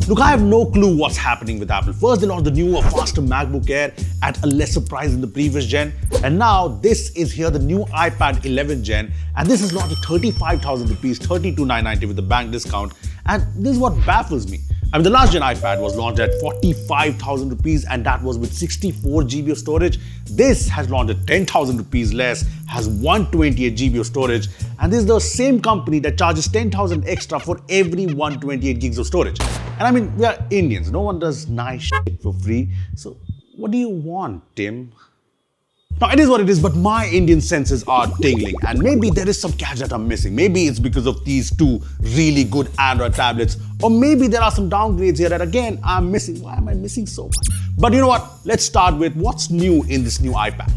Look, I have no clue what's happening with Apple. First, they launched the newer, faster MacBook Air at a lesser price than the previous gen. And now this is here, the new iPad 11 gen. And this is launched at 35,000 rupees, 32,990 with the bank discount. And this is what baffles me. I mean, the last gen iPad was launched at 45,000 rupees and that was with 64 GB of storage. This has launched at 10,000 rupees less, has 128 GB of storage, and this is the same company that charges 10,000 extra for every 128 gigs of storage. And I mean, we are Indians, no one does nice shit for free. So what do you want, Tim? Now, it is what it is, but my Indian senses are tingling, and maybe there is some catch that I'm missing. Maybe it's because of these two really good Android tablets, or maybe there are some downgrades here that, again, I'm missing. Why am I missing so much? But you know what? Let's start with what's new in this new iPad.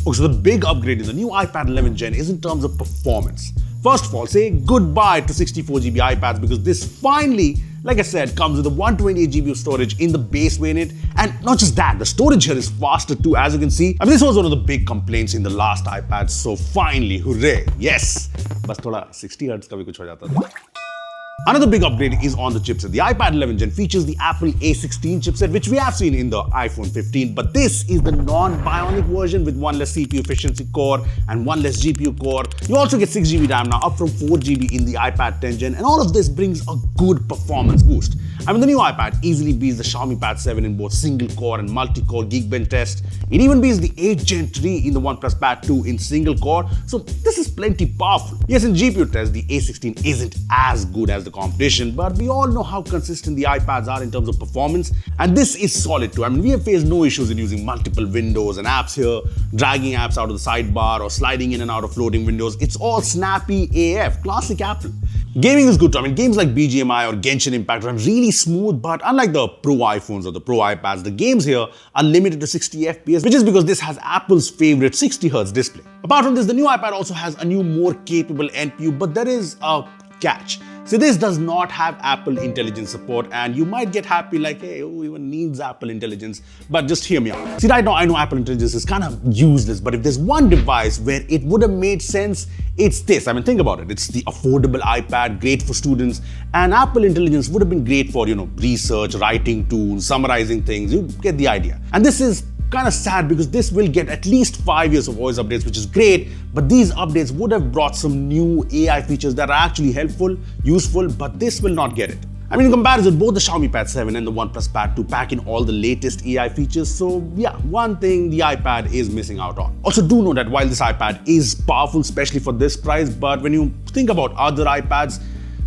Okay, so the big upgrade in the new iPad 11 Gen is in terms of performance. First of all, say goodbye to 64 GB iPads because this finally, like I said, comes with a 128 GB of storage in the base variant. And not just that, the storage here is faster too, as you can see. I mean, this was one of the big complaints in the last iPad, so finally, hooray, yes. Bas thoda 60 Hz ka bhi kuch ho jata tha. Another big upgrade is on the chipset. The iPad 11 Gen features the Apple A16 chipset, which we have seen in the iPhone 15, but this is the non-bionic version with one less CPU efficiency core and one less GPU core. You also get 6 GB RAM now, up from 4 GB in the iPad 10 Gen, and all of this brings a good performance boost. I mean, the new iPad easily beats the Xiaomi Pad 7 in both single-core and multi-core Geekbench tests. It even beats the 8 Gen 3 in the OnePlus Pad 2 in single-core, so this is plenty powerful. Yes, in GPU tests, the A16 isn't as good as the competition, but we all know how consistent the iPads are in terms of performance, and this is solid too. I mean, we have faced no issues in using multiple windows and apps here, dragging apps out of the sidebar or sliding in and out of floating windows. It's all snappy AF, classic Apple. Gaming is good too. I mean, games like BGMI or Genshin Impact run really smooth, but unlike the Pro iPhones or the Pro iPads, the games here are limited to 60 FPS, which is because this has Apple's favorite 60 Hz display. Apart from this, the new iPad also has a new, more capable NPU, but there is a catch. So this does not have Apple Intelligence support, and you might get happy like, hey, who even needs Apple Intelligence? But just hear me out. See, right now I know Apple Intelligence is kind of useless, but if there's one device where it would have made sense, it's this. I mean, think about it. It's the affordable iPad, great for students, and Apple Intelligence would have been great for, research, writing tools, summarizing things. You get the idea. And this is kind of sad because this will get at least 5 years of voice updates, which is great, but these updates would have brought some new AI features that are actually helpful, useful, but this will not get it. I mean, in comparison, both the Xiaomi Pad 7 and the OnePlus Pad 2 pack in all the latest AI features, so yeah, one thing the iPad is missing out on. Also, do know that while this iPad is powerful, especially for this price, but when you think about other iPads,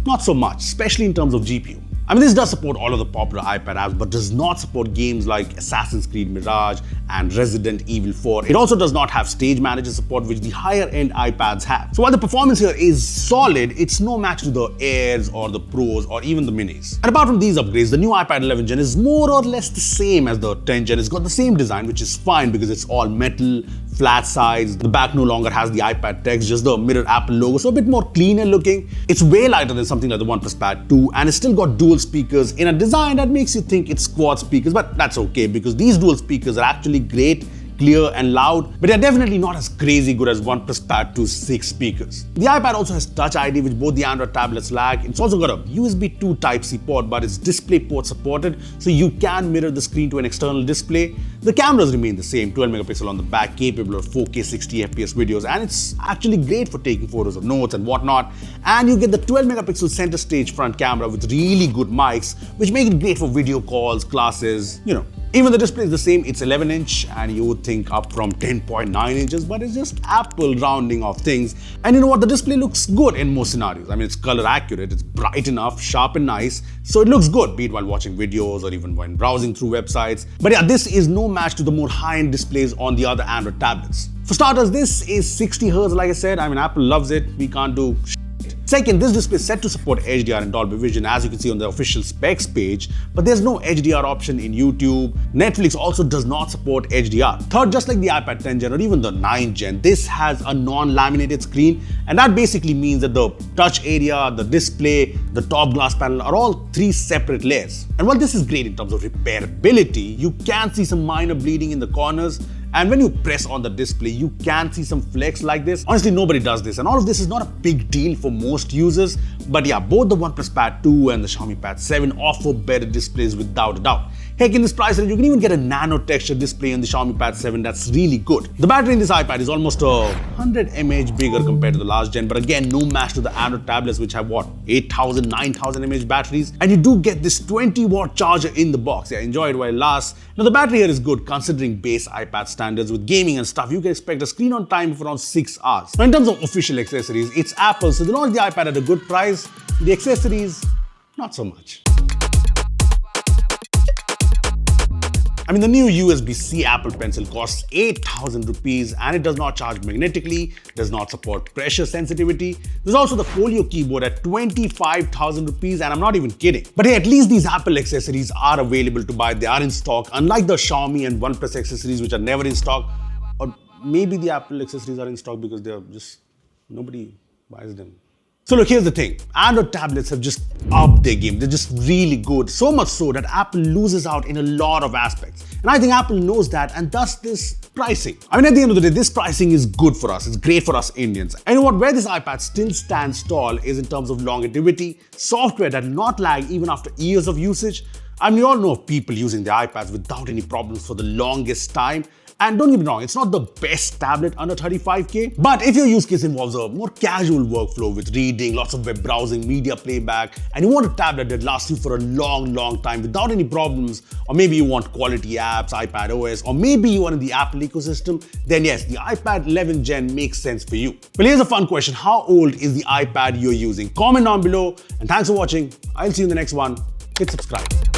not so much, especially in terms of GPU. I mean, this does support all of the popular iPad apps, but does not support games like Assassin's Creed Mirage and Resident Evil 4. It also does not have Stage Manager support, which the higher-end iPads have. So while the performance here is solid, it's no match to the Airs or the Pros or even the Minis. And apart from these upgrades, the new iPad 11 Gen is more or less the same as the 10 Gen. It's got the same design, which is fine because it's all metal, flat sides. The back no longer has the iPad text, just the mirror Apple logo, so a bit more cleaner looking. It's way lighter than something like the OnePlus Pad 2, and it's still got dual speakers in a design that makes you think it's quad speakers, but that's okay because these dual speakers are actually great, clear and loud, but they're definitely not as crazy good as OnePlus Pad 2's 6 speakers. The iPad also has Touch ID, which both the Android tablets lack. It's also got a USB 2 Type-C port, but its DisplayPort supported, so you can mirror the screen to an external display. The cameras remain the same, 12 megapixel on the back, capable of 4K 60 FPS videos, and it's actually great for taking photos of notes and whatnot. And you get the 12 megapixel center stage front camera with really good mics, which make it great for video calls, classes, Even the display is the same, it's 11-inch, and you would think up from 10.9 inches, but it's just Apple rounding off things. And you know what? The display looks good in most scenarios. I mean, it's color accurate, it's bright enough, sharp and nice, so it looks good, be it while watching videos or even when browsing through websites. But yeah, this is no match to the more high-end displays on the other Android tablets. For starters, this is 60 Hz, like I said. I mean, Apple loves it, we can't do Second, this display is set to support HDR and Dolby Vision, as you can see on the official specs page, but there's no HDR option in YouTube. Netflix also does not support HDR. Third, just like the iPad 10 Gen or even the 9 Gen, this has a non-laminated screen, and that basically means that the touch area, the display, the top glass panel are all 3 separate layers. And while this is great in terms of repairability, you can see some minor bleeding in the corners, And when you press on the display, you can see some flex like this. Honestly, nobody does this, and all of this is not a big deal for most users. But yeah, both the OnePlus Pad 2 and the Xiaomi Pad 7 offer better displays without a doubt. Heck, in this price range, you can even get a nano texture display in the Xiaomi Pad 7 that's really good. The battery in this iPad is almost 100 mAh bigger compared to the last gen, but again, no match to the Android tablets, which have what, 8,000, 9,000 mAh batteries. And you do get this 20-watt charger in the box. Yeah, enjoy it while it lasts. Now, the battery here is good considering base iPad standards. With gaming and stuff, you can expect a screen on time of around 6 hours. Now, in terms of official accessories, it's Apple, so they launched the iPad at a good price. The accessories, not so much. I mean, the new USB-C Apple Pencil costs 8,000 rupees and it does not charge magnetically, does not support pressure sensitivity. There's also the Folio keyboard at 25,000 rupees, and I'm not even kidding. But hey, at least these Apple accessories are available to buy. They are in stock, unlike the Xiaomi and OnePlus accessories, which are never in stock. Or maybe the Apple accessories are in stock because they're just, nobody buys them. So look, here's the thing. Android tablets have just upped their game. They're just really good. So much so that Apple loses out in a lot of aspects. And I think Apple knows that, and thus this pricing. I mean, at the end of the day, this pricing is good for us. It's great for us Indians. And you know what? Where this iPad still stands tall is in terms of longevity, software that will not lag even after years of usage. I mean, we all know of people using their iPads without any problems for the longest time. And don't get me wrong, it's not the best tablet under 35K, but if your use case involves a more casual workflow with reading, lots of web browsing, media playback, and you want a tablet that lasts you for a long time without any problems, or maybe you want quality apps, iPad OS, or maybe you are in the Apple ecosystem, then yes, the iPad 11 Gen makes sense for you. But here's a fun question. How old is the iPad you're using? Comment down below, and thanks for watching. I'll see you in the next one. Hit subscribe.